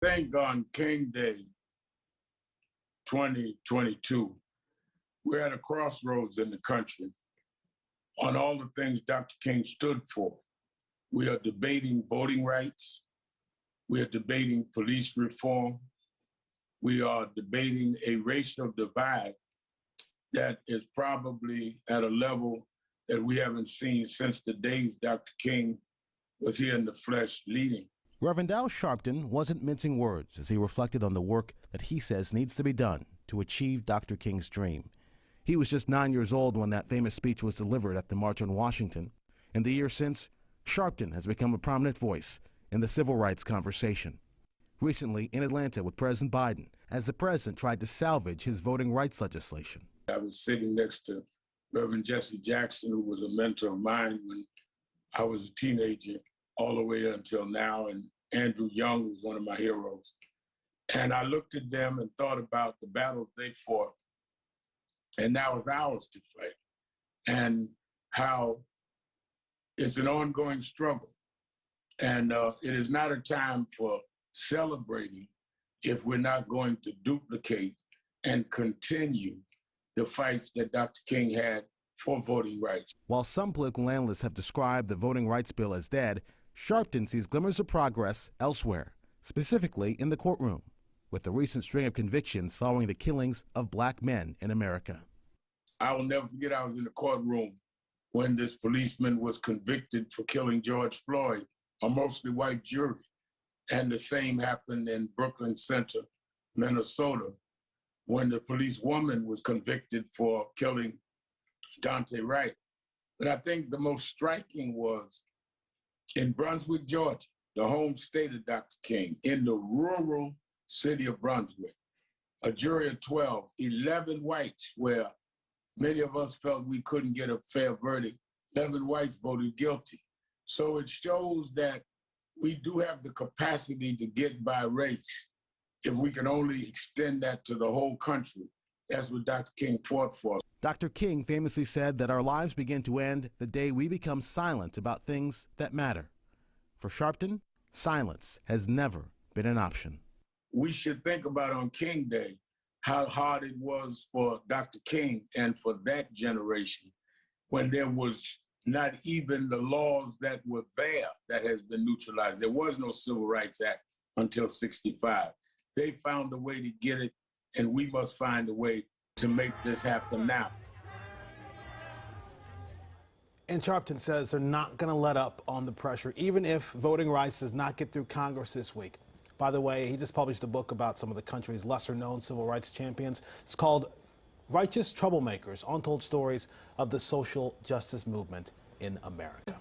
Think on King Day 2022, we're at a crossroads in the country on all the things Dr. King stood for. We are debating voting rights. We are debating police reform. We are debating a racial divide that is probably at a level that we haven't seen since the days Dr. King was here in the flesh leading. Reverend Al Sharpton wasn't mincing words as he reflected on the work that he says needs to be done to achieve Dr. King's dream. He was just 9 years old when that famous speech was delivered at the March on Washington. In the years since, Sharpton has become a prominent voice in the civil rights conversation. Recently in Atlanta with President Biden, as the president tried to salvage his voting rights legislation. I was sitting next to Reverend Jesse Jackson, who was a mentor of mine when I was a teenager, all the way until now, and Andrew Young was one of my heroes. And I looked at them and thought about the battle they fought, and now it's ours to fight, and how it's an ongoing struggle. And it is not a time for celebrating if we're not going to duplicate and continue the fights that Dr. King had for voting rights. While some political analysts have described the voting rights bill as dead, Sharpton sees glimmers of progress elsewhere, specifically in the courtroom, with the recent string of convictions following the killings of black men in America. I will never forget, I was in the courtroom when this policeman was convicted for killing George Floyd, a mostly white jury. And the same happened in Brooklyn Center, Minnesota, when the policewoman was convicted for killing Daunte Wright. But I think the most striking was in Brunswick, Georgia, the home state of Dr. King, in the rural city of Brunswick, a jury of 12, 11 whites, where many of us felt we couldn't get a fair verdict. 11 whites voted guilty. So it shows that we do have the capacity to get by race if we can only extend that to the whole country. That's what Dr. King fought for. Dr. King famously said that our lives begin to end the day we become silent about things that matter. For Sharpton, silence has never been an option. We should think about on King Day how hard it was for Dr. King and for that generation when there was not even the laws that were there that has been neutralized. There was no Civil Rights Act until '65. They found a way to get it, and we must find a way to make this happen now. And Sharpton says they're not going to let up on the pressure, even if voting rights does not get through Congress this week. By the way, he just published a book about some of the country's lesser-known civil rights champions. It's called Righteous Troublemakers, Untold Stories of the Social Justice Movement in America.